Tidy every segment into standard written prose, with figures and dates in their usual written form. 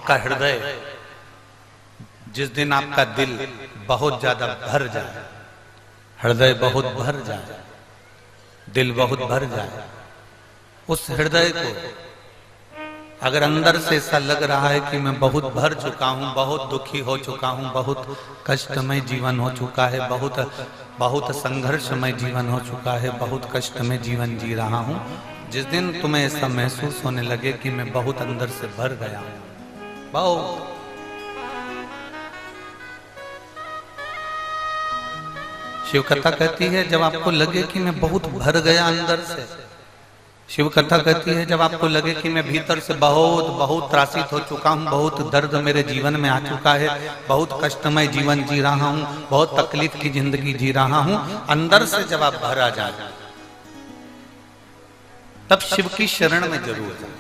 आपका हृदय, जिस दिन आपका दिल बहुत ज्यादा भर जाए, हृदय बहुत भर जाए, दिल बहुत भर जाए, उस हृदय को अगर अंदर से ऐसा लग रहा है कि मैं बहुत भर चुका हूं, बहुत दुखी हो चुका हूं, बहुत कष्टमय जीवन हो चुका है, बहुत संघर्षमय जीवन हो चुका है, बहुत कष्टमय जीवन जी रहा हूं, जिस दिन तुम्हें ऐसा महसूस होने लगे कि मैं बहुत अंदर से भर गया हूं, बहुत, शिव कथा कहती है जब आपको लगे कि मैं बहुत भर गया अंदर से, शिव कथा कहती है जब आपको लगे कि मैं भीतर से बहुत त्रासित हो चुका हूँ, बहुत दर्द मेरे जीवन में आ चुका है, बहुत कष्टमय जीवन जी रहा हूँ, बहुत तकलीफ की जिंदगी जी रहा हूँ, अंदर से जब आप भर आ जाए तब शिव की शरण में जरूर जाए।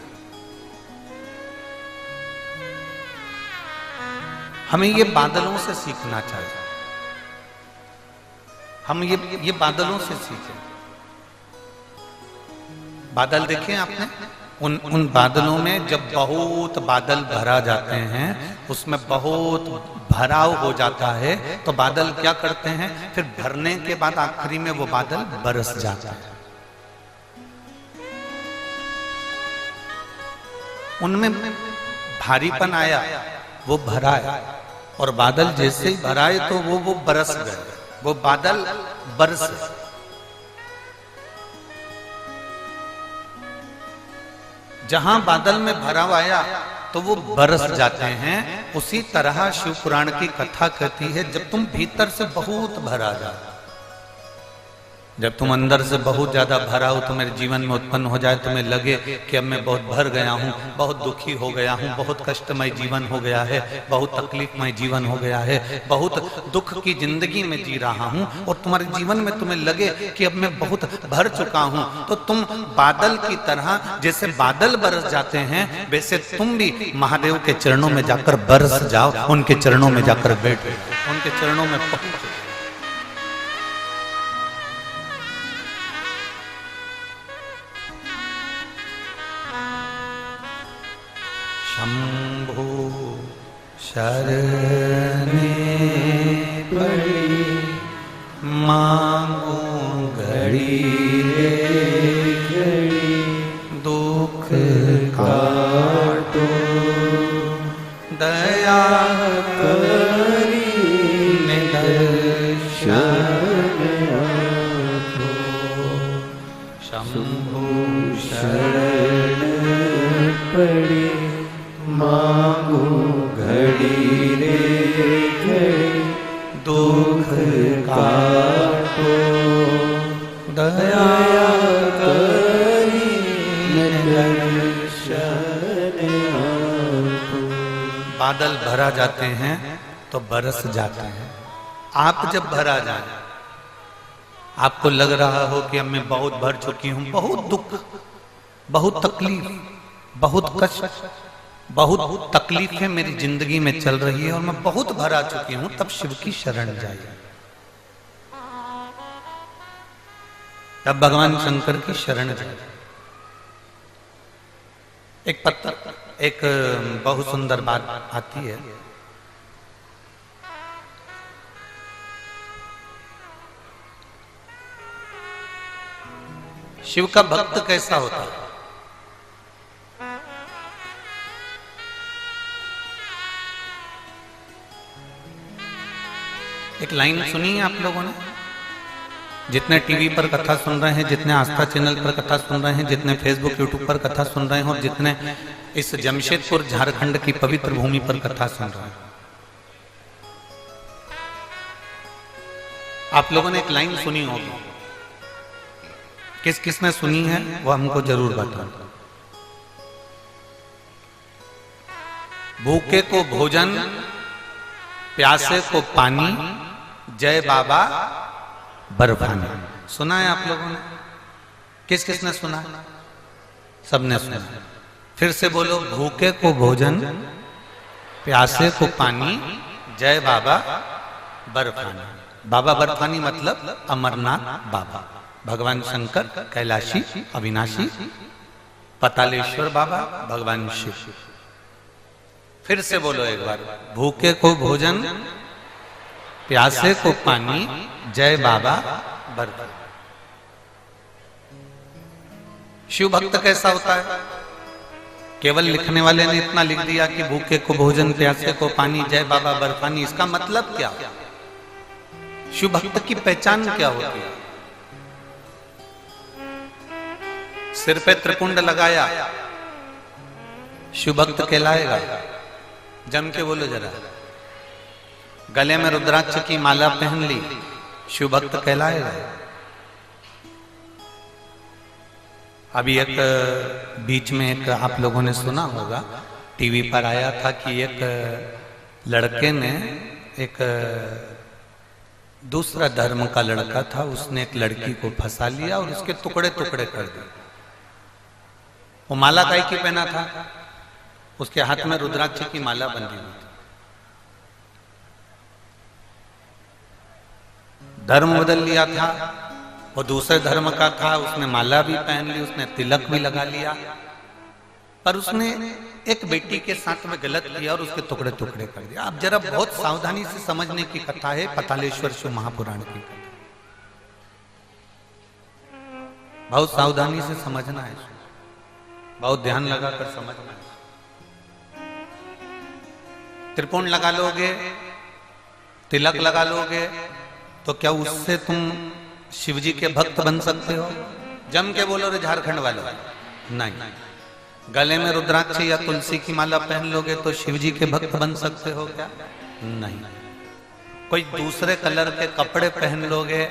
हमें ये बादलों से सीखना चाहिए, हम ये बादलों से सीखें। बादल देखे आपने, उन बादलों में जब बहुत बादल भरा जाते हैं, उसमें बहुत भराव हो जाता है, तो बादल क्या करते हैं, फिर भरने के बाद आखिरी में वो बादल बरस जाता है। उनमें भारीपन आया, वो भरा है, और बादल जैसे ही भराए तो वो बरस गए, वो बादल बरस। जहां बादल में भराव आया तो वो बरस जाते हैं। उसी तरह शिव पुराण की कथा कहती है जब तुम भीतर से बहुत भरा जाए, जब तुम अंदर से बहुत ज्यादा भरा हो, तुम्हारे जीवन में उत्पन्न हो जाए, तुम्हें लगे कि अब मैं बहुत भर गया हूँ, बहुत दुखी हो गया हूँ, बहुत कष्टमय जीवन हो गया है, बहुत तकलीफमय जीवन हो गया है, बहुत दुख की जिंदगी में जी रहा हूँ, और तुम्हारे जीवन में तुम्हें लगे कि अब मैं बहुत भर चुका हूँ, तो तुम बादल की तरह, जैसे बादल बरस जाते हैं, वैसे तुम भी महादेव के चरणों में जाकर बरस जाओ, उनके चरणों में जाकर बैठो, उनके चरणों में पहुंचो। शंभो शरणे पड़ी मांगो घड़ी रे घड़ी, दुख काटो दया करी निदर्शन आपो। शंभो शरण पड़ी मांगो घड़ी रे घड़ी, दुख काटो दया करी निदर्शन आपो। बादल भरा जाते हैं तो बरस जाते हैं। आप जब भरा जाए, आपको लग रहा हो कि अब मैं बहुत भर चुकी हूं, बहुत दुख, बहुत तकलीफ, बहुत कष्ट, बहुत तकलीफें मेरी जिंदगी में चल रही है और मैं बहुत भरा चुकी हूं, तब शिव की शरण जाइए, तब भगवान शंकर की शरण जाइए। एक बहुत सुंदर बात आती है, शिव का भक्त कैसा होता है। एक लाइन सुनी है आप लोगों ने, जितने टीवी पर कथा सुन रहे हैं, जितने आस्था चैनल पर कथा सुन रहे हैं, जितने फेसबुक यूट्यूब पर कथा सुन रहे हैं, और जितने इस जमशेदपुर झारखंड की पवित्र भूमि पर कथा सुन रहे हैं, आप लोगों ने एक लाइन सुनी होगी। किस किस ने सुनी है वो हमको जरूर बताओ। भूखे को भोजन, प्यासे को पानी, जय बाबा बर्फानी। सुना है आप लोगों ने? किस किस ने सुना? सबने सुना। फिर से बोलो, भूखे को भोजन, प्यासे को पानी, जय बाबा बर्फानी। बाबा बर्फानी मतलब अमरनाथ बाबा, भगवान शंकर कैलाशी अविनाशी, पतालेश्वर बाबा भगवान शिव। फिर से बोलो एक बार, भूखे को भोजन, प्यासे को पानी, जय बाबा बर्फानी। शिव भक्त कैसा होता है? केवल लिखने वाले ने इतना लिख दिया कि भूखे को भोजन, प्यासे को पानी, जय बाबा बर्फानी। इसका मतलब क्या? शिव भक्त की पहचान क्या होती है? सिर पे त्रिपुंड लगाया, शिव भक्त कहलाएगा? जम के बोलो जरा। गले में रुद्राक्ष की माला पहन ली, शिव भक्त कहलाएगा? अभी एक बीच में एक आप लोगों ने सुना होगा, टीवी पर आया था कि एक लड़के ने, एक दूसरा धर्म का लड़का था, उसने एक लड़की को फंसा लिया और उसके टुकड़े टुकड़े कर दिए। वो माला काहे की पहना था? उसके हाथ में रुद्राक्ष की माला बंधी हुई थी। धर्म बदल लिया था, वो दूसरे धर्म का था, उसने माला भी पहन ली, उसने तिलक भी लगा लिया, पर उसने एक बेटी के साथ में गलत किया और उसके टुकड़े टुकड़े कर दिया। आप जरा बहुत सावधानी से समझने की कथा है, पातालेश्वर शिव महापुराण की कथा। बहुत सावधानी से समझना है, बहुत ध्यान लगाकर समझना है। त्रिपुंड लगा लोगे, तिलक लगा लोगे, तो क्या उससे तुम शिवजी के भक्त बन सकते हो? जम के बोलो रे झारखंड वालों, नहीं। गले में रुद्राक्ष या तुलसी की माला पहन लोगे तो शिवजी के भक्त बन सकते हो क्या? नहीं। कोई दूसरे कलर के कपड़े पहन लोगे,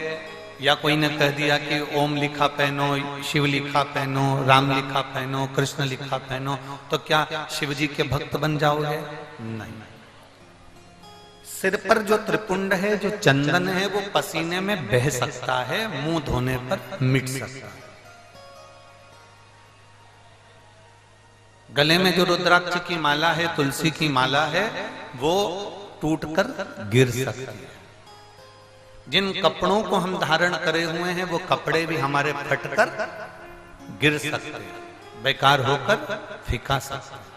या कोई ने कह दिया कि ओम लिखा पहनो, शिव लिखा पहनो, राम लिखा पहनो, कृष्ण लिखा पहनो, तो क्या शिवजी के भक्त बन जाओगे? नहीं। सिर पर जो त्रिपुंड है, जो चंदन है, वो पसीने में बह सकता है, मुंह धोने पर मिट सकता है। गले में जो रुद्राक्ष की माला है, तुलसी की माला है, वो टूटकर गिर सकती है। जिन कपड़ों को हम धारण करे हुए हैं, वो कपड़े भी हमारे फटकर गिर सकते हैं, बेकार होकर फीका सकते हैं।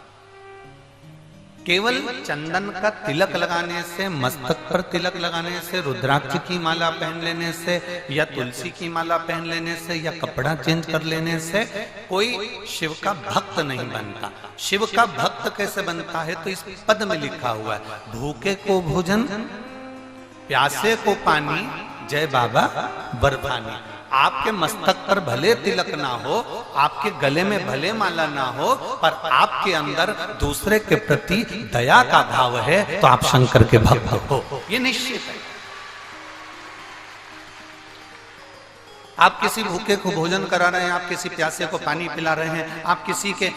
केवल चंदन का तिलक लगाने से, मस्तक पर तिलक लगाने से, रुद्राक्ष की माला पहन लेने से, या तुलसी की माला पहन लेने से, या कपड़ा चेंज कर लेने से कोई शिव का भक्त नहीं बनता। शिव का भक्त कैसे बनता है? तो इस पद में लिखा हुआ है, भूखे को भोजन, प्यासे को पानी, जय बाबा बर्फानी। आपके मस्तक पर भले तिलक ना हो, आपके गले में भले माला ना हो, पर आपके अंदर दूसरे के प्रति दया का भाव है, तो आप शंकर के भक्त हो, ये निश्चित है। आप किसी भूखे को भोजन करा रहे हैं, आप किसी प्यासे को पानी पिला रहे हैं, आप किसी के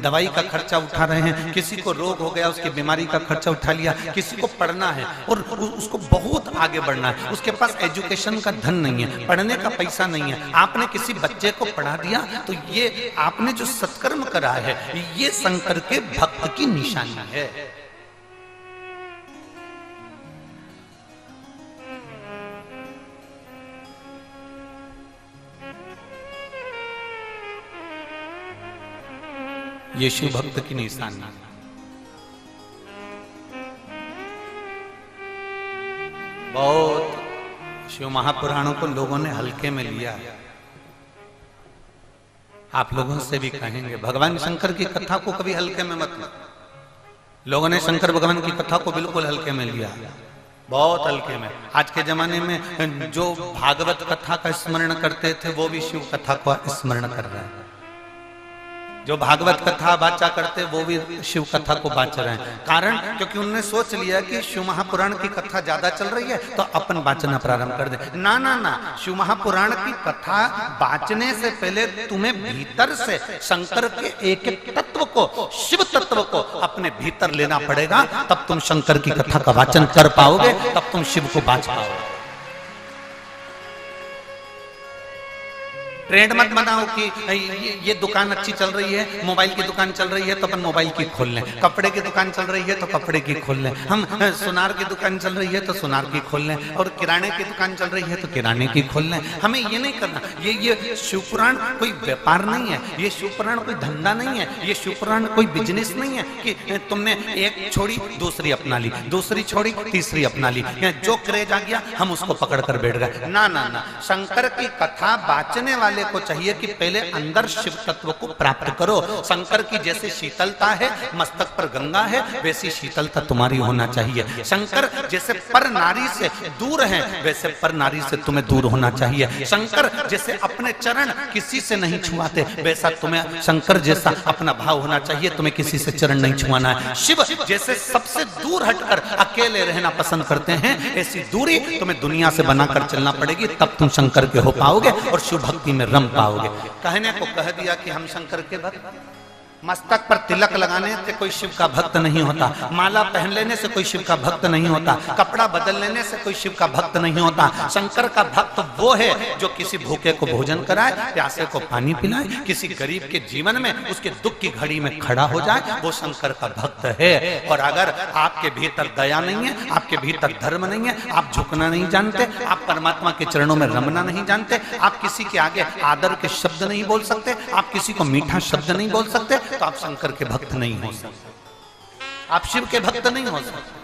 दवाई का खर्चा उठा रहे हैं, किसी को रोग हो गया उसकी बीमारी का खर्चा उठा लिया, किसी को पढ़ना है और उसको बहुत आगे बढ़ना है, उसके पास एजुकेशन का धन नहीं है, पढ़ने का पैसा नहीं है, आपने किसी बच्चे को पढ़ा दिया, तो ये आपने जो सत्कर्म करा है, ये शंकर के भक्त की निशानी है। ये शिव भक्त की निशानी। बहुत शिव महापुराणों को लोगों ने हल्के में लिया। आप लोगों से भी कहेंगे, भगवान शंकर की कथा को कभी हल्के में मत लो। लोगों ने शंकर भगवान की कथा को बिल्कुल हल्के में लिया, बहुत हल्के में। आज के जमाने में जो भागवत कथा का स्मरण करते थे, वो भी शिव कथा को स्मरण कर रहे हैं। जो भागवत कथा बाचा करते, वो भी शिव कथा को बाच रहे हैं। कारण, क्योंकि उन्होंने सोच लिया कि शिव महापुराण की कथा ज्यादा चल रही है, तो अपन बाचना प्रारंभ कर दे। ना ना ना, शिव महापुराण की कथा बाचने से पहले तुम्हें भीतर से शंकर के एक एक तत्व को, शिव तत्व को अपने भीतर लेना पड़ेगा, तब तुम शंकर की कथा का वाचन कर पाओगे, तब तुम शिव को बाच पाओगे। ट्रेंड मत बनाओ कि ये दुकान अच्छी चल रही है, मोबाइल की दुकान चल रही है तो अपन मोबाइल की खोल लें, कपड़े की दुकान चल रही है तो कपड़े की खोल लें, हम सुनार की दुकान चल रही है तो सुनार की खोल लें, और किराने की दुकान चल रही है तो किराने की खोल लें। हमें ये नहीं करना। ये शिवपुराण कोई व्यापार नहीं है, ये शिवपुराण कोई धंधा नहीं है, ये शिवपुराण कोई बिजनेस नहीं है कि तुमने एक छोड़ी दूसरी अपना ली, दूसरी छोड़ी तीसरी अपना ली, जो क्रेज आ गया हम उसको पकड़ कर बैठ गए। ना ना ना, शंकर की कथा बांचने वाले को चाहिए कि पहले अंदर शिव तत्व को प्राप्त करो। शंकर की जैसे शीतलता है, मस्तक पर गंगा है, वैसी शीतलता तुम्हारी होना चाहिए। शंकर जैसे पर नारी से दूर है, वैसे पर नारी से तुम्हें दूर होना चाहिए। शंकर जैसे अपने चरण किसी से नहीं छुआते, वैसा तुम्हें शंकर जैसा अपना भाव होना चाहिए, तुम्हें किसी से चरण नहीं छुआना है। शिव जैसे सबसे दूर हटकर अकेले रहना पसंद करते हैं, ऐसी दूरी तुम्हें दुनिया से बनाकर चलना पड़ेगी, तब तुम शंकर के हो पाओगे और शिव भक्ति में रम पाओगे। कहने को कह दिया कि हम शंकर के भक्त। मस्तक पर तिलक लगाने से कोई शिव का भक्त नहीं होता, माला पहन लेने से कोई शिव का भक्त नहीं होता, कपड़ा बदल लेने से कोई शिव का भक्त नहीं होता। शंकर का भक्त वो है जो किसी भूखे को भोजन कराए, प्यासे को पानी पिलाए, किसी गरीब के जीवन में उसके दुख की घड़ी में खड़ा हो जाए, वो शंकर का भक्त है। और अगर आपके भीतर दया नहीं है, आपके भीतर धर्म नहीं है, आप झुकना नहीं जानते, आप परमात्मा के चरणों में रमना नहीं जानते, आप किसी के आगे आदर के शब्द नहीं बोल सकते, आप किसी को मीठा शब्द नहीं बोल सकते, तो आप शंकर के भक्त नहीं हो सकते, आप शिव के भक्त नहीं हो सकते।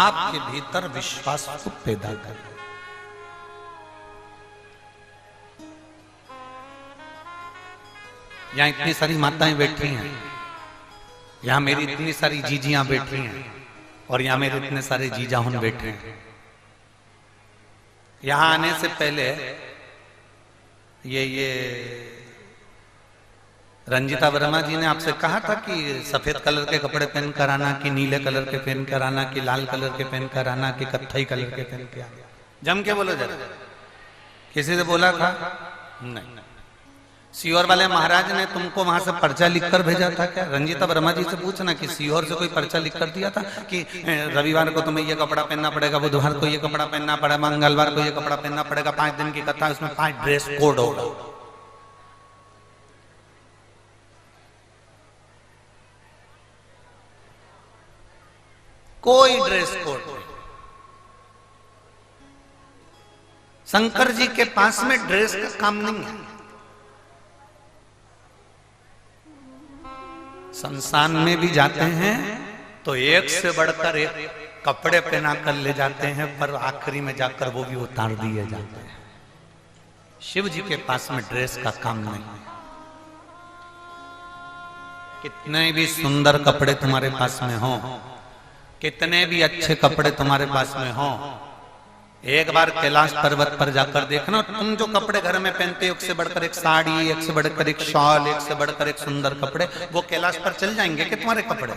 आपके भीतर विश्वास को पैदा कर। यहाँ इतनी सारी माताएं बैठी हैं, यहाँ मेरी इतनी सारी जीजियां बैठी हैं, और यहाँ मेरे इतने सारे जीजाहुन बैठे हैं। यहाँ आने से पहले ये रंजिता वर्मा जी ने आपसे कहा था कि सफेद कलर के कपड़े पहन कर आना, कि नीले कलर के पहन कर आना, कि लाल कलर के पहन कर आना, कि कत्थई कलर के पहन के आना। जम के बोलो जरा, किसी से बोला था? नहीं। सीहोर वाले महाराज ने तुमको वहां से पर्चा लिखकर भेजा था क्या? रंजिता वर्मा जी से पूछना कि सीहोर से कोई पर्चा लिखकर दिया था कि रविवार को तुम्हें ये कपड़ा पहनना पड़ेगा, बुधवार को ये कपड़ा पहनना पड़ेगा, मंगलवार को ये कपड़ा पहनना पड़ेगा, 5 दिन की कथा, उसमें 5 ड्रेस कोड होगा। कोई ड्रेस कोड नहीं। शंकर जी के पास में ड्रेस का काम नहीं है। संसान में भी जाते हैं तो एक से बढ़कर एक कपड़े पहना कर ले जाते हैं, पर आखिरी में जाकर वो भी उतार दिए जाते हैं। शिव जी के पास में ड्रेस का काम नहीं है। कितने भी सुंदर कपड़े तुम्हारे पास में हो, कितने भी अच्छे कपड़े तुम्हारे पास में हो, एक बार कैलाश पर्वत पर जाकर देखना, तुम जो कपड़े घर में पहनते हो, एक से बढ़कर एक साड़ी, एक से बढ़कर एक शॉल, एक से बढ़कर एक सुंदर कपड़े, वो कैलाश पर चल जाएंगे कि तुम्हारे कपड़े?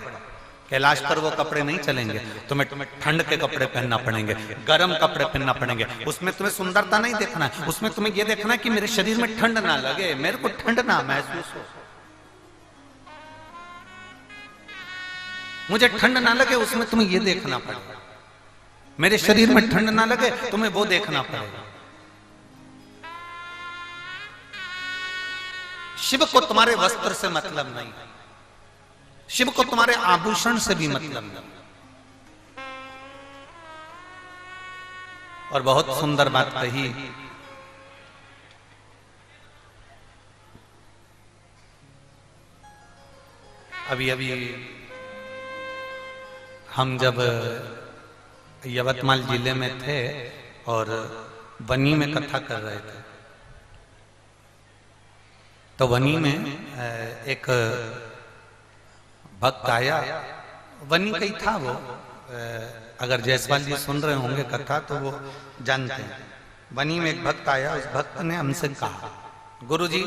कैलाश पर वो कपड़े नहीं चलेंगे, तुम्हें ठंड के कपड़े पहनना पड़ेंगे, गर्म कपड़े पहनना पड़ेंगे। उसमें तुम्हें सुंदरता नहीं देखना है, उसमें तुम्हें ये देखना है कि मेरे शरीर में ठंड ना लगे, मेरे को ठंड ना महसूस हो, मुझे ठंड ना लगे, उसमें तुम्हें ये देखना पड़ेगा। मेरे शरीर में ठंड ना लगे, तुम्हें वो देखना पड़ेगा। शिव को तुम्हारे वस्त्र से मतलब नहीं, शिव को तुम्हारे आभूषण से भी मतलब नहीं। और बहुत सुंदर बात कही, अभी अभी हम जब यवतमाल जिले में थे और वनी में कथा कर रहे थे, तो वनी में एक भक्त आया, वनी का ही था वो, अगर जयसवाल जी सुन रहे होंगे कथा तो वो जानते हैं। वनी में एक भक्त आया, उस भक्त ने हमसे कहा, गुरुजी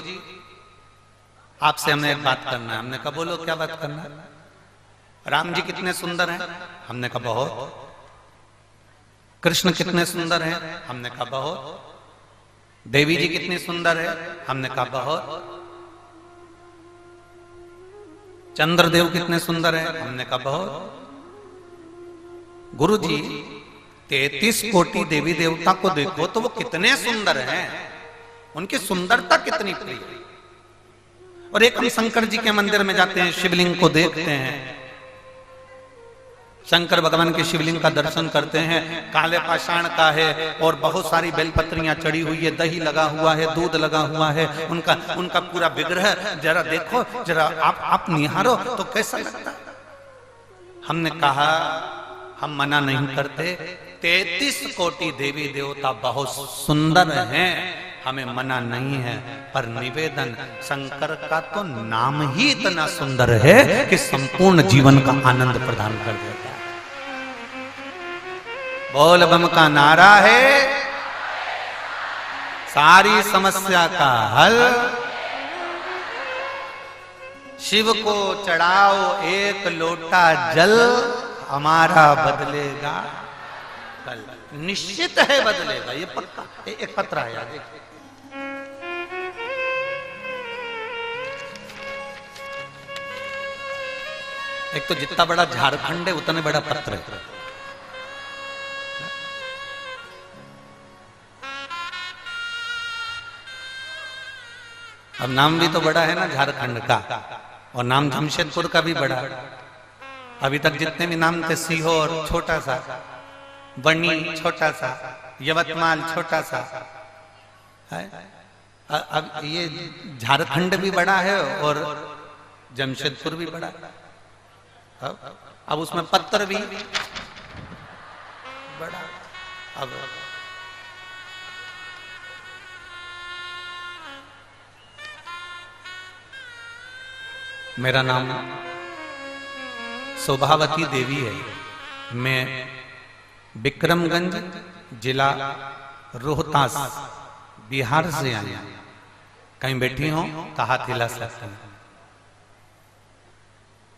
आपसे हमें एक बात करना है। हमने कहा बोलो क्या बात करना है। राम जी कितने सुंदर हैं? हमने कहा बहुत। कृष्ण कितने सुंदर हैं? हमने कहा बहुत। देवी जी कितनी सुंदर है? हमने कहा बहुत। चंद्रदेव कितने सुंदर हैं? हमने कहा बहुत। गुरुजी 33 कोटि देवी देवता को देखो तो वो कितने सुंदर हैं, उनकी सुंदरता कितनी प्रिय। और एक हम शंकर जी के मंदिर में जाते हैं, शिवलिंग को देखते हैं, शंकर भगवान के शिवलिंग का दर्शन करते हैं, काले पाषाण का है और बहुत सारी बेलपत्रियां चढ़ी हुई है, दही लगा हुआ है, दूध लगा हुआ है, उनका पूरा विग्रह जरा देखो, जरा आप निहारो तो कैसा लगता है। हमने कहा हम मना नहीं करते, 33 कोटि देवी देवता बहुत सुंदर हैं, हमें मना नहीं है, पर निवेदन शंकर का तो नाम ही इतना सुंदर है कि संपूर्ण जीवन का आनंद प्रदान कर देता है। बोल बम का नारा है, सारी समस्या का हल। शिव को चढ़ाओ एक लोटा जल, हमारा बदलेगा कल। निश्चित है बदलेगा, ये पक्का। एक पत्र आया देखिए, एक तो जितना बड़ा झारखंड है उतने बड़ा पत्र है। अब नाम भी तो बड़ा है ना झारखंड का, और नाम जमशेदपुर का भी बड़ा। अभी तक जितने भी नाम थे, सीहोर छोटा सा, बनी छोटा सा, यवतमाल छोटा सा है। अब ये झारखंड भी बड़ा है और जमशेदपुर भी बड़ा है। अब उसमें पत्र भी बड़ा। अब मेरा नाम शोभावती देवी है, मैं विक्रमगंज जिला रोहतास बिहार से आई हूं। कहीं बैठी हो तो हाथ हिला सकती हैं,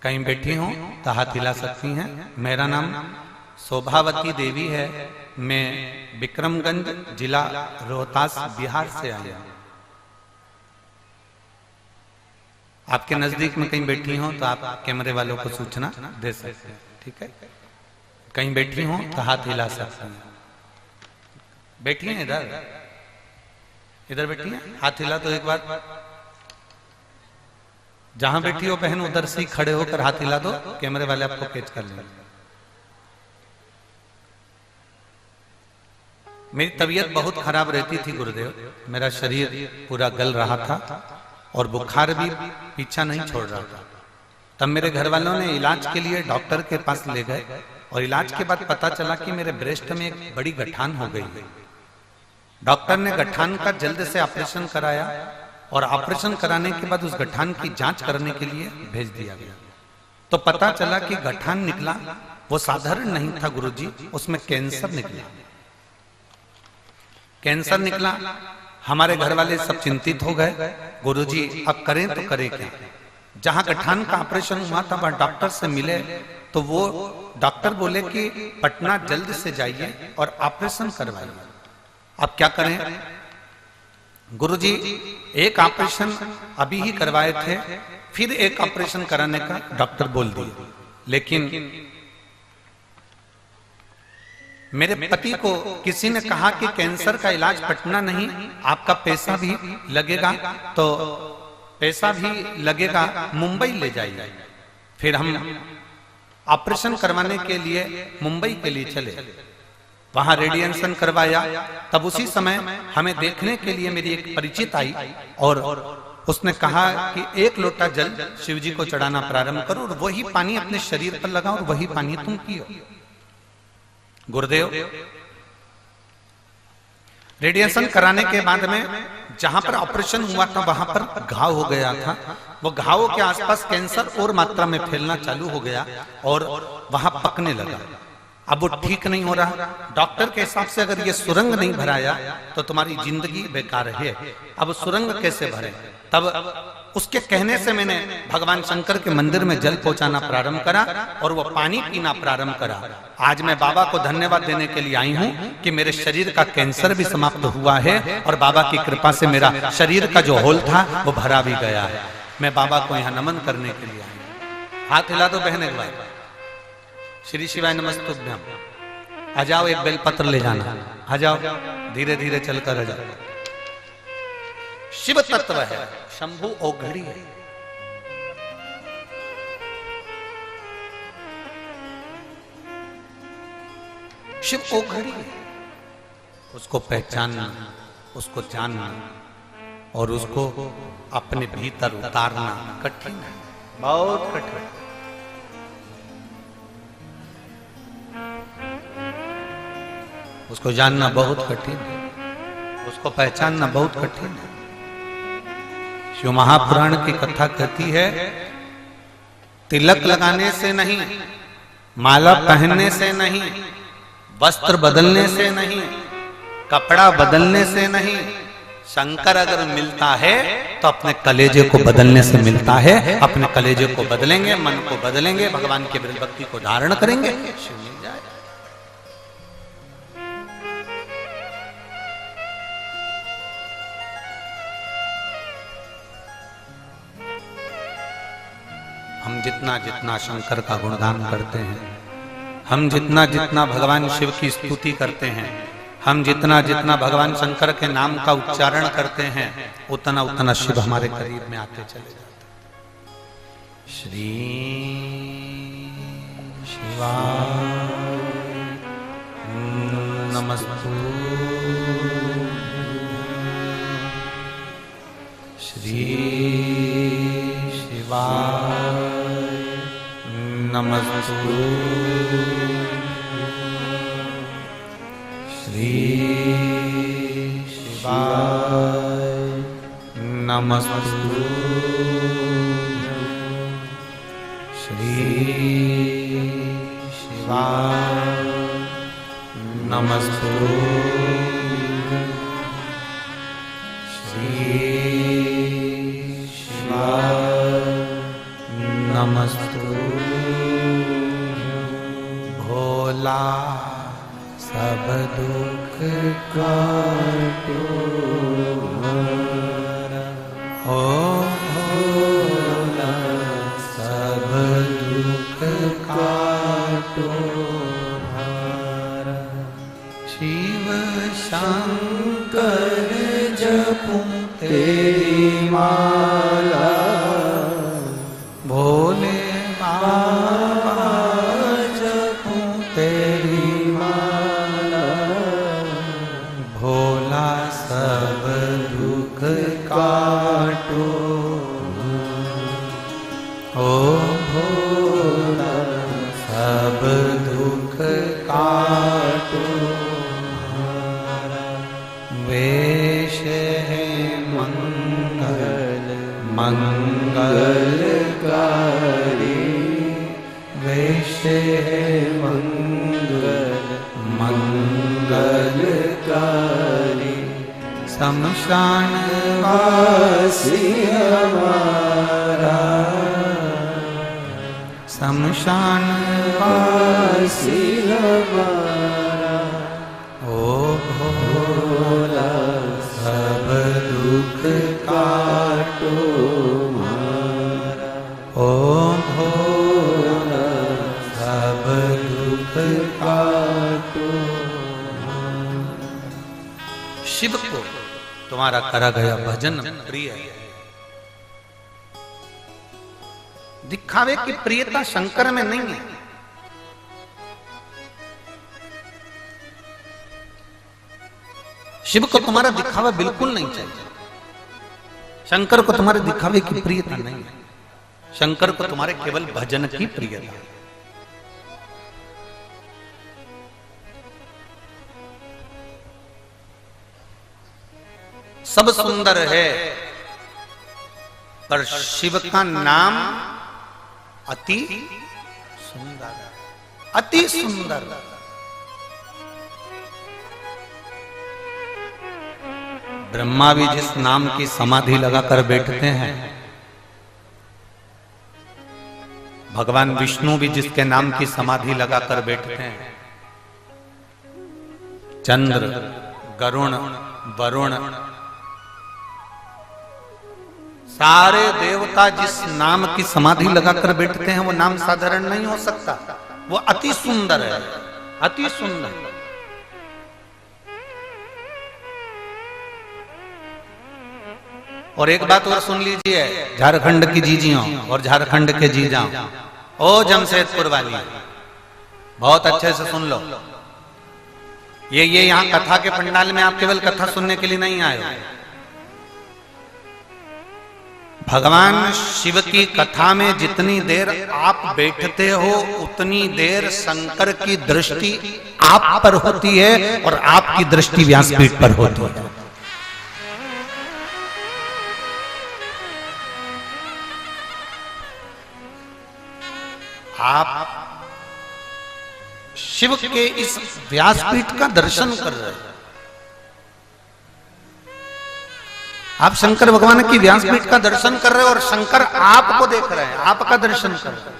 कहीं बैठी हो तो हाथ हिला सकती हैं। मेरा नाम शोभावती देवी है, मैं विक्रमगंज जिला रोहतास बिहार से आई हूं। आपके नजदीक में कहीं बैठी हो तो आप कैमरे वालों को सूचना दे सकते हैं, ठीक है। कहीं बैठी हो तो हाथ हिला सकते हैं। बैठी हैं इधर बैठी हैं, हाथ हिला तो एक बार। जहां बैठी हो बहन उधर से खड़े होकर हाथ हिला दो, कैमरे वाले आपको कैच कर लेंगे। मेरी तबीयत बहुत खराब रहती थी गुरुदेव, मेरा शरीर पूरा गल रहा था और बुखार भी पीछा नहीं छोड़ रहा था। तब मेरे घर वालों ने इलाज के लिए डॉक्टर के पास ले गए और इलाज के बाद पता चला कि मेरे ब्रेस्ट में एक बड़ी गठान हो गई। डॉक्टर ने गठान का जल्द से ऑपरेशन कराया और ऑपरेशन कराने के बाद उस गठान की जांच करने के लिए भेज दिया गया। तो पता चला कि गठान निकला वो साधारण नहीं था गुरुजी, उसमें कैंसर निकला। कैंसर निकला, हमारे घर वाले सब चिंतित हो गए, गुरुजी अब करें तो करें क्या। जहां गठान का ऑपरेशन हुआ था वहां डॉक्टर से मिले तो वो डॉक्टर बोले कि पटना जल्द से जाइए और ऑपरेशन करवाइए। अब क्या करें गुरुजी, एक ऑपरेशन अभी ही करवाए थे, फिर एक ऑपरेशन कराने का डॉक्टर बोल दिए। लेकिन मेरे पति को किसी ने कहा कि कैंसर का इलाज पटना नहीं, आपका पैसा भी लगेगा, तो पैसा भी लगेगा, मुंबई ले जाइए। फिर हम ऑपरेशन करवाने के लिए मुंबई के लिए चले, वहां रेडिएशन करवाया। तब उसी समय हमें देखने के लिए मेरी एक परिचित आई और उसने कहा कि 1 लोटा जल शिव जी को चढ़ाना प्रारंभ करो और वही पानी अपने शरीर पर लगाओ और वही पानी तुम पियो। गुरुदेव, रेडिएशन कराने के बाद में जहां पर ऑपरेशन हुआ था वहां पर घाव हो गया था। वो घावों के आसपास कैंसर और मात्रा में फैलना चालू हो गया और वहां पकने लगा। अब वो ठीक नहीं हो रहा। डॉक्टर के हिसाब से अगर ये सुरंग नहीं भराया तो तुम्हारी जिंदगी बेकार है। अब सुरंग कैसे भरे? तब उसके कहने से मैंने भगवान शंकर के मंदिर में जल पहुंचाना प्रारंभ करा और वो पानी पीना प्रारंभ करा। आज मैं बाबा को धन्यवाद देने के लिए आई हूं कि मेरे शरीर का कैंसर भी समाप्त हुआ है और बाबा की कृपा से मेरा शरीर का जो होल था वो भरा भी गया है। मैं बाबा को यहाँ नमन करने के लिए आई। हाथ हिला दो बहन एक बार। श्री शिवाय नमस्तुभ्यम। आ जाओ, एक बेलपत्र ले जाना। आ जाओ, धीरे धीरे चलकर आ जाओ। शिव तत्व है, शंभु औघड़ी है। शिव औघड़ी है। उसको पहचानना, उसको जानना और उसको अपने भीतर उतारना कठिन है, बहुत कठिन। उसको जानना बहुत कठिन है, उसको पहचानना बहुत कठिन है। शिव महापुराण की कथा कहती है, तिलक लगाने से नहीं, माला पहनने से नहीं, वस्त्र बदलने से नहीं, कपड़ा बदलने से नहीं, शंकर अगर मिलता है तो अपने कलेजे को बदलने से मिलता है। अपने कलेजे को बदलेंगे, मन को बदलेंगे, भगवान की भक्ति को धारण करेंगे, शिव मिल जाए। हम जितना जितना शंकर का गुणगान करते हैं, हम जितना जितना भगवान शिव की स्तुति करते हैं, हम जितना जितना भगवान शंकर के नाम का उच्चारण करते हैं, उतना उतना शिव हमारे करीब में आते चले जाते। श्री शिवाय नमस्तु, श्री शिवाय नमस्तु, श्री शिवाय नमस्तु, श्री शिवाय नमस्तु, श्री शिवाय नमस्तु। भोला सब दुख काटो हमारा, हो भोला सब दुख काटो हमारा। शिव शंकर जपूं तेरी माला, भोले बाबा जपूं तेरी माला, भोला सब दुख काटो, ओ भोला सब दुख काटो। वेश है मंगल मंगलकारी, वेश है मंगल मंगलकारी, शमशान वासी हमारा, शमशान वासी हमारा, ओ भोला सब दुख काटो मारा, ओ भोला सब दुख काटो मारा। शिव को तुम्हारा करा गया भजन प्रिय है। दिखावे की प्रियता शंकर में नहीं है। शिव को तुम्हारा दिखावा बिल्कुल नहीं चाहिए। शंकर को तुम्हारे दिखावे की प्रियता नहीं है। शंकर को तुम्हारे केवल भजन की प्रियता है। सब सुंदर है, पर शिव का नाम अति सुंदर, अति सुंदर। ब्रह्मा भी जिस नाम की समाधि लगाकर बैठते हैं, भगवान विष्णु भी जिसके नाम की समाधि लगाकर बैठते हैं, चंद्र, गरुण, वरुण, सारे देवता जिस नाम की समाधि लगाकर बैठते हैं, वो नाम साधारण नहीं हो सकता। वो अति सुंदर है, अति सुंदर। और एक बात और सुन लीजिए, झारखंड की जीजियों और झारखंड के जीजाओं, ओ जमशेदपुर वाली, बहुत अच्छे से सुन लो। ये यहाँ कथा के पंडाल में आप केवल कथा सुनने के लिए नहीं आए हो। भगवान शिव की कथा में जितनी देर आप बैठते हो, उतनी देर शंकर की दृष्टि आप पर होती है और आपकी दृष्टि व्यासपीठ पर होती है। आप शिव के इस व्यासपीठ का दर्शन कर रहे हैं। आप शंकर भगवान की व्यासपीठ का दर्शन कर रहे हो और शंकर आपको देख रहे हैं, आपका दर्शन कर रहे हैं।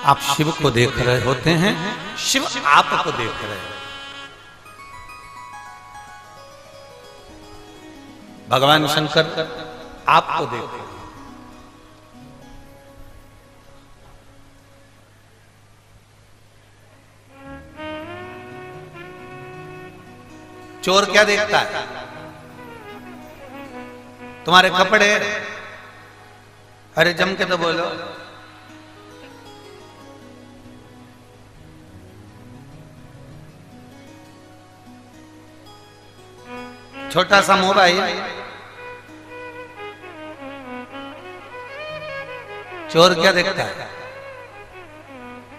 आप शिव को देख रहे होते हैं, शिव आपको देख रहे हैं। भगवान शंकर आपको देख रहे हैं। चोर क्या देखता है? तुम्हारे कपड़े। अरे जम के तो बोलो। छोटा सा मोबाइल, चोर क्या देखता है?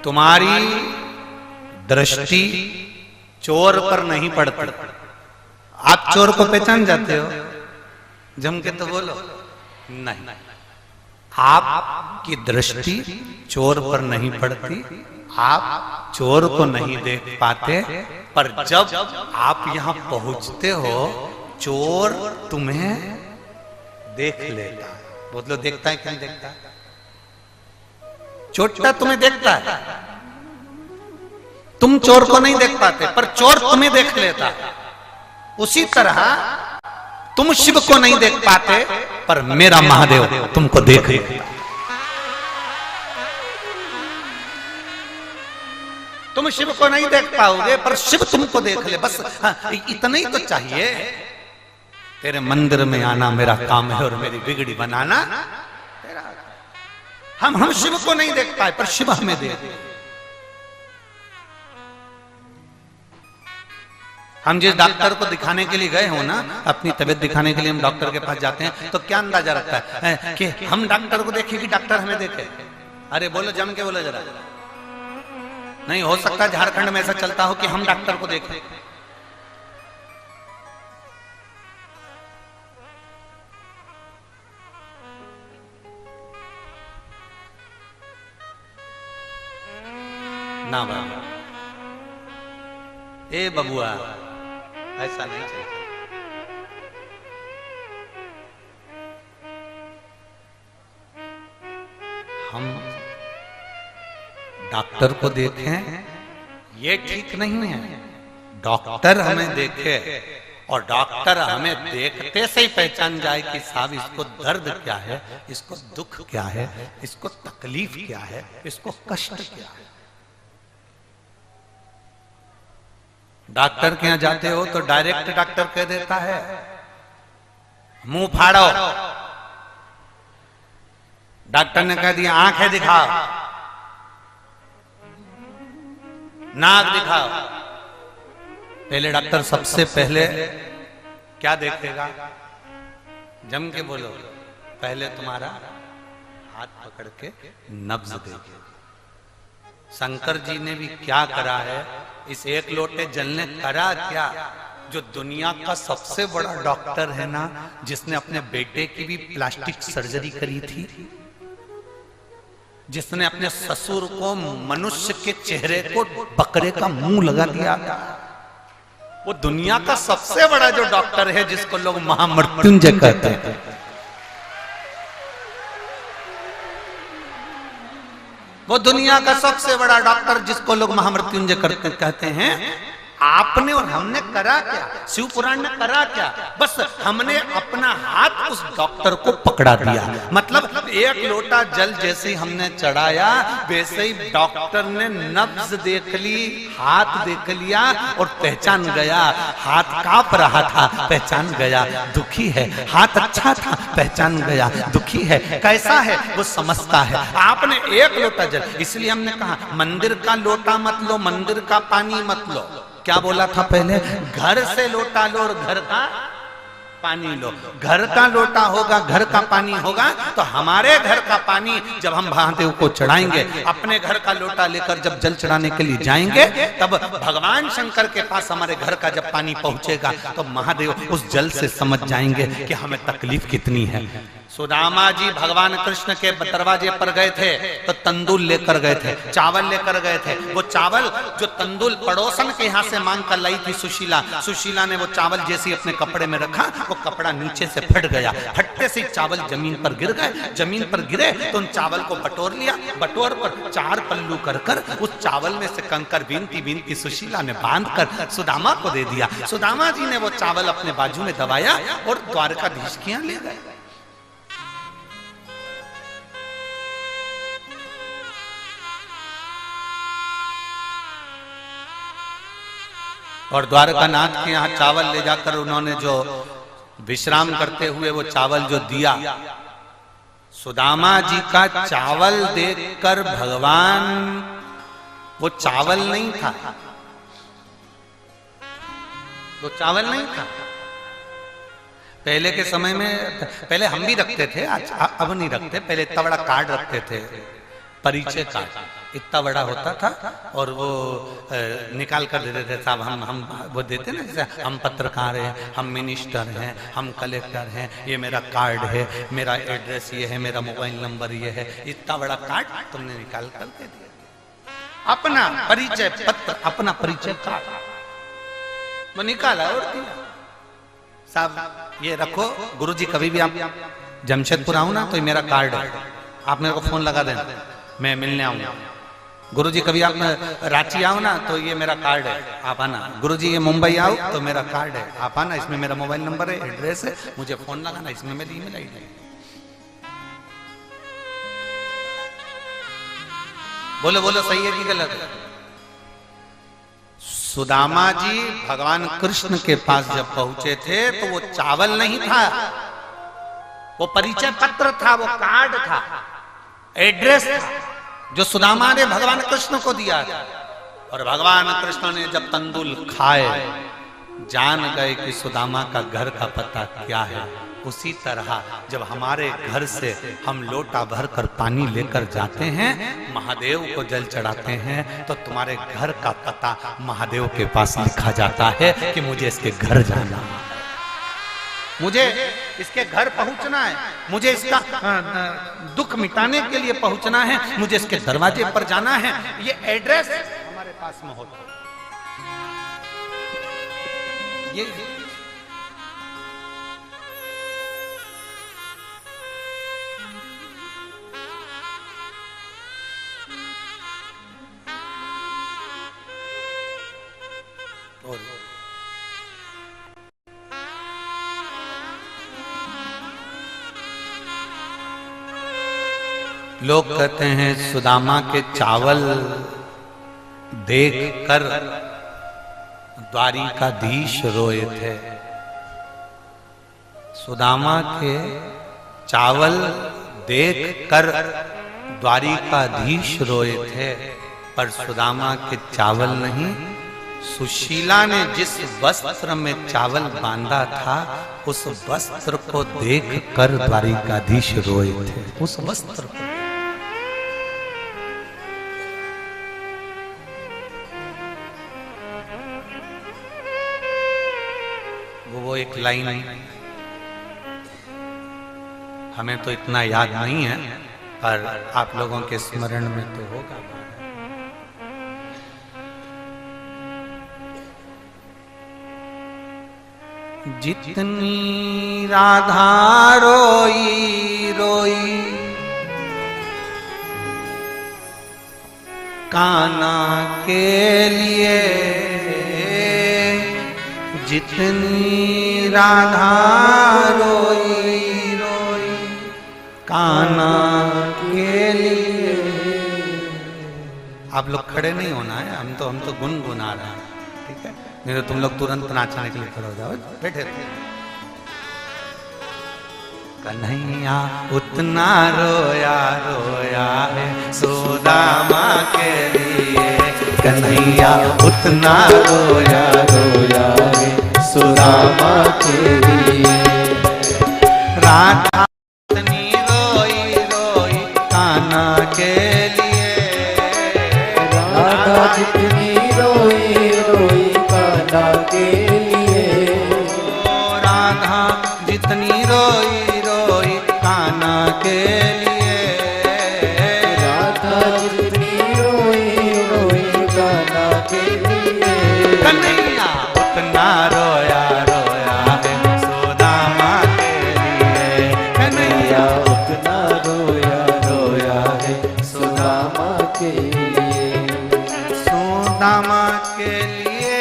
तुम्हारी दृष्टि चोर पर नहीं पड़ती। आप चोर को पहचान जाते हो? जम के तो बोलो। नहीं, आपकी दृष्टि चोर पर नहीं पड़ती, आप चोर को नहीं देख पाते। पर जब आप यहां पहुंचते हो, चोर तुम्हें देख लेता है। बोलो, देखता है कि नहीं देखता? चोरटा तुम्हें देखता है, तुम चोर को नहीं देख पाते, पर चोर तुम्हें देख लेता है। उसी तरह तुम शिव को नहीं देख पाते, पर मेरा महादेव तुमको देख लेता। तुम शिव को नहीं देख पाओगे, पर शिव तुमको देख ले। बस इतना ही तो चाहिए। तेरे मंदिर में आना मेरा काम है और मेरी बिगड़ी बनाना तेरा। हम शिव को नहीं देख पाए, पर शिव हमें देख। हम जिस डॉक्टर को दिखाने के लिए गए हो ना, अपनी तबीयत दिखाने के लिए हम डॉक्टर के पास जाते हैं, तो क्या अंदाजा रखता है कि हम डॉक्टर को देखें कि डॉक्टर हमें देखे? अरे बोलो, जम के बोलो जरा। नहीं हो सकता झारखंड में ऐसा चलता हो कि हम डॉक्टर को देखें। ना बाबा, ए बबुआ, ऐसा नहीं चलता। हम डॉक्टर को देखें ये ठीक नहीं है। डॉक्टर हमें देखे और डॉक्टर हमें देखते से ही पहचान जाए कि साहब इसको दर्द क्या है, इसको दुख क्या है, इसको तकलीफ क्या है, इसको कष्ट क्या है। डॉक्टर के यहां जाते हो तो डायरेक्ट डॉक्टर कह देता है मुंह फाड़ो। डॉक्टर ने कह दिया आंखें दिखाओ, नाक दिखाओ। पहले डॉक्टर सबसे पहले क्या देखेगा? जम के बोलो, पहले तुम्हारा हाथ पकड़ के नब्ज देखेगा। शंकर जी ने भी क्या करा है, इस एक लोटे जल ने करा क्या? जो दुनिया का सबसे बड़ा डॉक्टर है ना, जिसने अपने बेटे की भी प्लास्टिक सर्जरी करी थी, जिसने अपने ससुर को मनुष्य के चेहरे को बकरे का मुंह लगा दिया था, वो दुनिया का सबसे बड़ा जो डॉक्टर है, जिसको लोग महामृत्युंजय कहते हैं। वो दुनिया का सबसे बड़ा डॉक्टर जिसको लोग महामृत्युंजय कहते हैं। आपने और हमने करा क्या? शिव पुराण ने करा क्या? बस हमने अपना हाथ उस डॉक्टर को पकड़ा दिया। मतलब एक लोटा जल जैसे हमने चढ़ाया, वैसे ही डॉक्टर ने नब्ज देख ली, हाथ देख लिया और पहचान गया। हाथ कांप रहा था, पहचान गया दुखी है। हाथ अच्छा था, पहचान गया दुखी है। कैसा है वो समझता है। आपने एक लोटा जल, इसलिए हमने कहा मंदिर का लोटा मत लो, मंदिर का पानी मत लो। क्या बोला था पहले? घर से लोटा लो और घर का पानी लो। घर का लोटा होगा, घर का पानी होगा, तो हमारे घर का पानी जब हम महादेव को चढ़ाएंगे, अपने घर का लोटा लेकर जब जल चढ़ाने के लिए जाएंगे, तब भगवान शंकर के पास हमारे घर का जब पानी पहुंचेगा, तो महादेव उस जल से समझ जाएंगे कि हमें तकलीफ कितनी है। सुदामा जी भगवान कृष्ण के दरवाजे पर गए थे तो तंदूल लेकर गए थे, चावल लेकर गए थे। वो चावल जो तंदूल पड़ोसन के यहाँ से मांग कर लाई थी सुशीला, सुशीला ने वो चावल जैसे अपने कपड़े में रखा, वो कपड़ा नीचे से फट गया। फटते से चावल जमीन पर गिर गए। जमीन पर गिरे तो उन चावल को बटोर लिया। बटोर पर 4 पल्लू कर कर उस चावल में से कंकर बीनती बीनती सुशीला ने बांध कर सुदामा को दे दिया। सुदामा जी ने वो चावल अपने बाजू में दबाया और द्वारकाधीश के यहाँ ले गए। और द्वारकानाथ के यहाँ चावल ले जाकर उन्होंने जो विश्राम करते हुए वो चावल जो दिया, सुदामा जी का चावल देखकर भगवान, वो चावल नहीं था, वो चावल नहीं था। पहले के समय में, पहले हम भी रखते थे, अब नहीं रखते। पहले इतना बड़ा कार्ड रखते थे, परिचय कार्ड इतना बड़ा होता था, और वो निकाल कर देते थे। साहब हम वो देते ना, जैसे हम पत्रकार हैं, हम मिनिस्टर हैं, हम कलेक्टर हैं, ये मेरा कार्ड है, मेरा एड्रेस ये है, मेरा मोबाइल नंबर ये है। इतना बड़ा कार्ड तुमने निकाल कर दे दिया। अपना परिचय पत्र, अपना परिचय कार्ड वो निकाला और दिया। साहब ये रखो, गुरुजी कभी भी आप जमशेदपुर आओ ना तो ये मेरा कार्ड है, आप मेरे को फोन लगा देना, मैं मिलने आऊंगा। गुरुजी कभी आप रांची आओ ना तो ये मेरा कार्ड है, आप आना। गुरुजी ये मुंबई आओ तो मेरा कार्ड है, आप आना, इसमें मेरा मोबाइल नंबर है, एड्रेस है, मुझे फोन लगाना, इसमें मेरी ईमेल आईडी है। बोलो बोलो, सही है कि गलत है? सुदामा जी भगवान कृष्ण के पास जब पहुंचे थे तो वो चावल नहीं था, वो परिचय पत्र था, वो कार्ड था, एड्रेस था, जो सुदामा ने भगवान कृष्ण को दिया था। और भगवान कृष्ण ने जब तंदूल खाए, जान गए कि सुदामा का घर का पता क्या है। उसी तरह जब हमारे घर से हम लोटा भर कर पानी लेकर जाते हैं, महादेव को जल चढ़ाते हैं, तो तुम्हारे घर का पता महादेव के पास लिखा जाता है कि मुझे इसके घर जाना है, मुझे इसके घर पहुंचना है, मुझे इसका दुख मिटाने के लिए पहुंचना है, मुझे इसके दरवाजे पर जाना है। ये एड्रेस हमारे पास में होता है। ये और लोग कहते हैं सुदामा के चावल देख कर द्वारिकाधीश रोए थे। सुदामा के चावल देख कर द्वारिकाधीश रोए थे, पर सुदामा के चावल नहीं, सुशीला ने जिस वस्त्र में चावल बांधा था उस वस्त्र को देख कर द्वारिकाधीश रोए थे। उस वस्त्र को वो एक लाइन हमें तो इतना याद नहीं है, पर आप लोगों के स्मरण में तो होगा। जितनी राधा रोई रोई कान्हा के लिए, जितनी राधा रोई रोई कान्हा के लिए। आप लोग खड़े नहीं होना है, हम तो गुनगुना रहे हैं, ठीक है? नहीं तो तुम लोग तुरंत नाचने के लिए खड़े हो जाओ, बैठे थे। कन्हैया उतना रोया रोया है सुदामा के लिए, कन्हैया उतना रोया रोया है सुदामा के लिए। राधा उतनी रोई रोई कान्हा के लिए, राधा जितनी रोई रोई कान्हा के लिए। राधा जितनी रोई रोई कान्हा के लिए, राधा जितनी रोई रोई कान्हा के लिए। कन्हैया उतना रोया रोया है सुदामा के लिए, कन्हैया उतना रोया रोया है सुदामा के लिए। सुदामा के लिए,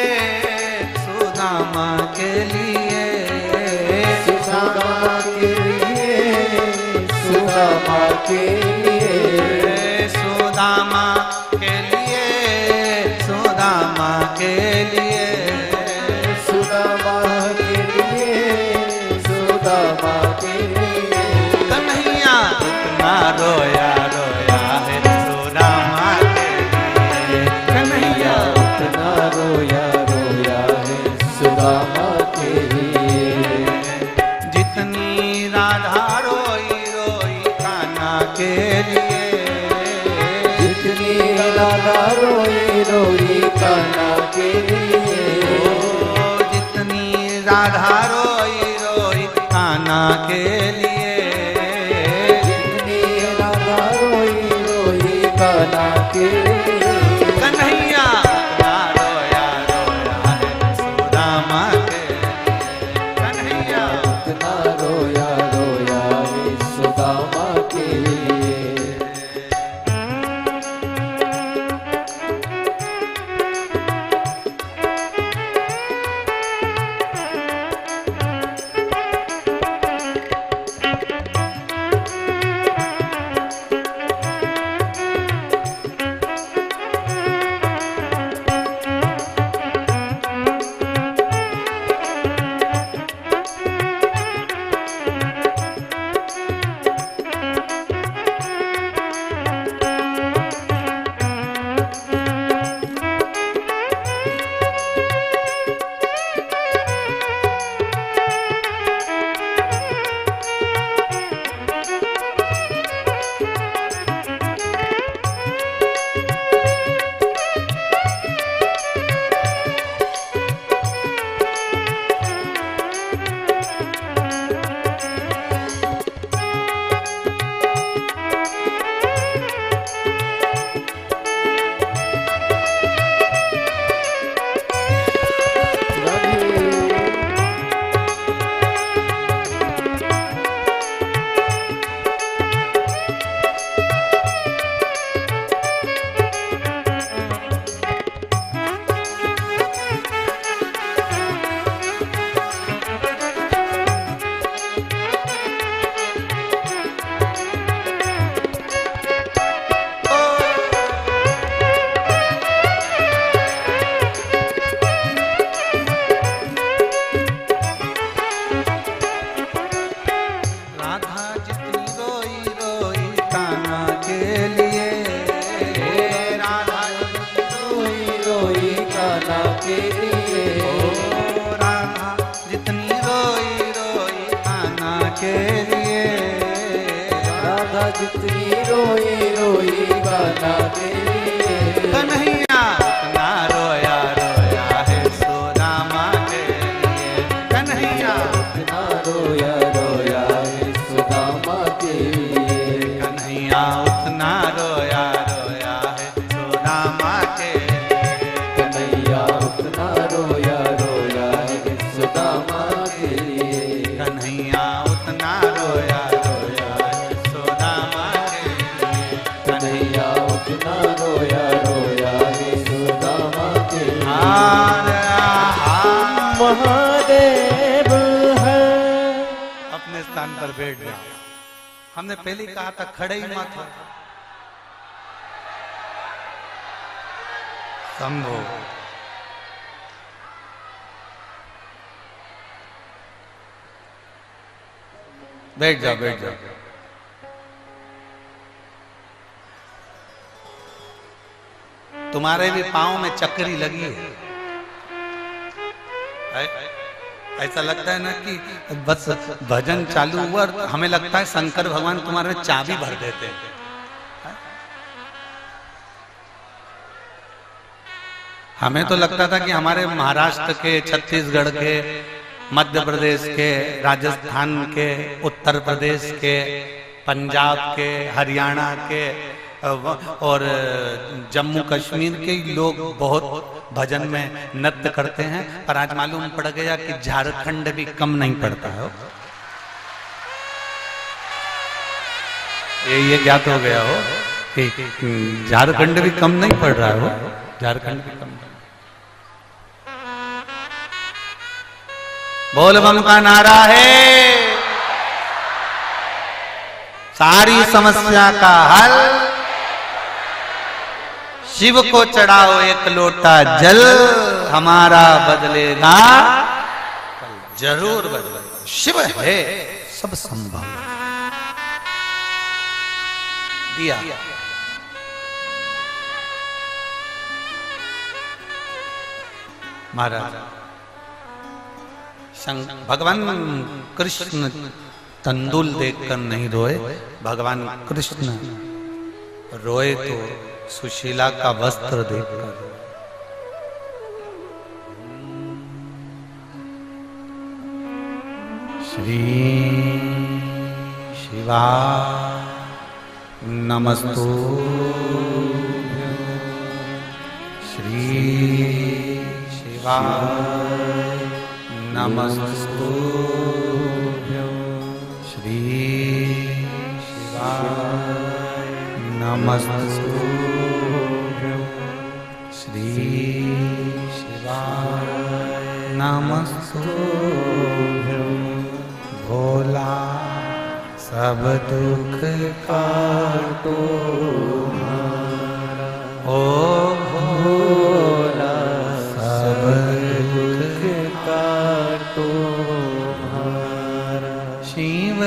सुदामा के लिए, सुदामा के लिए, सुदामा के लिए। सुदामा के लिए, सुदामा के लिए, सुदामा के लिए, सुदामा के लिए। कन्हैया उतना रोया रोया है सुदामा के लिए, कन्हैया उतना रोया रोया है सुदामा के लिए। जितनी राधा रोई रोई कान्हा के लिए, जितनी राधा रोई रोई कान्हा के लिए। जितनी राधा रोई रोई कान्हा के लिए, जितनी राधा रोई रोई कान्हा के लिए। कन्हैया उतना रोया रोया है सुदामा के लिए, कन्हैया उतना रोया रोया है सुदामा के लिए। कितनी रोई रोई कान्हा के लिए। कन्हैया उतना रोया रोया है सुदामा के लिए। कन्हैया उतना रोया रोया है सुदामा के लिए। कन्हैया उतना रोया रोया है सुदामा के लिए। कन्हैया उतना रोया रोया है सुदामा के लिए। कन्हैया उतना रोया रोया है सुदामा के लिए। कन्हैया उतना रोया रोया है सुदामा के लिए। महादेव है। अपने स्थान पर बैठ जाओ। हमने पहले कहा था खड़े ही मत हो। शंभो बैठ जाओ बैठ जाओ। तुम्हारे भी पांव में चक्री लगी है। ऐसा लगता है ना कि बस भजन चालू हुआ और हमें लगता है शंकर भगवान तुम्हारे में चाबी भर देते हैं। हमें तो लगता था कि हमारे महाराष्ट्र के, छत्तीसगढ़ के, मध्य प्रदेश के, राजस्थान के, उत्तर प्रदेश के, पंजाब के, हरियाणा के और जम्मू कश्मीर के लोग बहुत भजन में नृत्य करते हैं, पर आज मालूम पड़ गया कि झारखंड भी कम नहीं पड़ता है। ये ज्ञात हो गया हो कि झारखंड भी कम नहीं पड़ रहा हो। झारखंड भी कम। बोल बम का नारा है, सारी समस्या का हल। शिव को चढ़ाओ एक लोटा जल, हमारा बदलेगा जरूर बदलेगा। शिव है सब संभव। दिया महाराज भगवान कृष्ण तंदुल देखकर नहीं रोए, भगवान कृष्ण रोए तो सुशीला का वस्त्र देखकर। श्री शिवा नमस्तु, श्री शिवा नमस्तु, श्री शिवा नमस्तु, श्री शिवा नमस्तु। भोला सब दुख काटो ओ भोला सब दुख काटो। शिव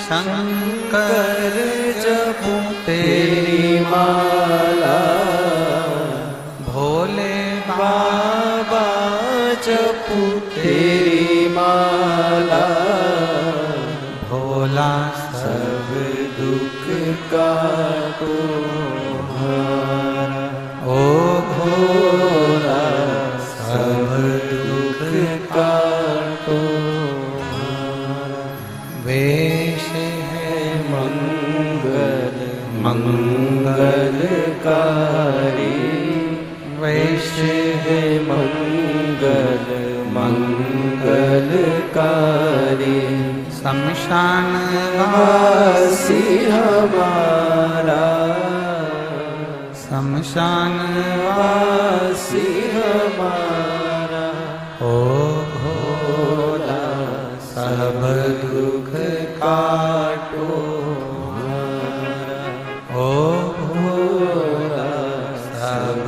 शंकर जपो तेरी माला, भोले बाबा जपो तेरी माला। भोला सब दुख काटो ओ भोला सब दुख काटो। वेश है मंगल मंगलकारी, वेश है मंगल मंगलकारी। शमशान वासी हमारा, शमशान वासी हमारा। ओ भोला सब दुख काटो ओ भोला सब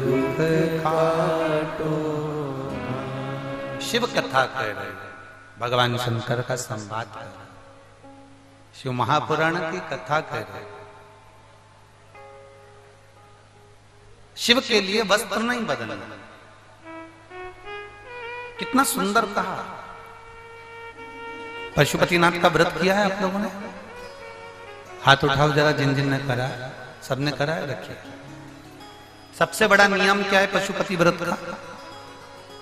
दुख काटो। शिव कथा कह रहे, भगवान शंकर का संवाद कर रहे, शिव महापुराण की कथा कह रहे। शिव के लिए वस्त्र नहीं बदलना। कितना सुंदर कहा। पशुपतिनाथ का व्रत किया है आप लोगों ने? हाथ उठाओ जरा, जिन जिन ने करा, सबने करा है, रखिए। सबसे बड़ा नियम क्या है पशुपति व्रत का?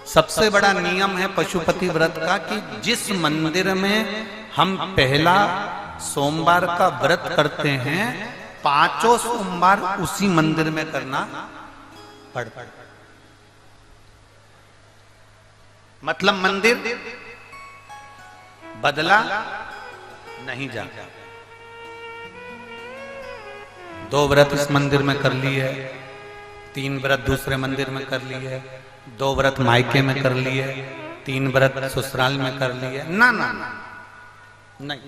सबसे बड़ा नियम है पशुपति व्रत का कि जिस मंदिर में हम पहला सोमवार का व्रत करते हैं, 5 सोमवार उसी मंदिर में करना पड़ता है। मतलब मंदिर बदला नहीं जाता। 2 व्रत इस मंदिर में कर लिए, 3 व्रत दूसरे मंदिर में कर लिए, 2 व्रत मायके में कर लिए, 3 व्रत ससुराल में कर लिए, ना ना नहीं।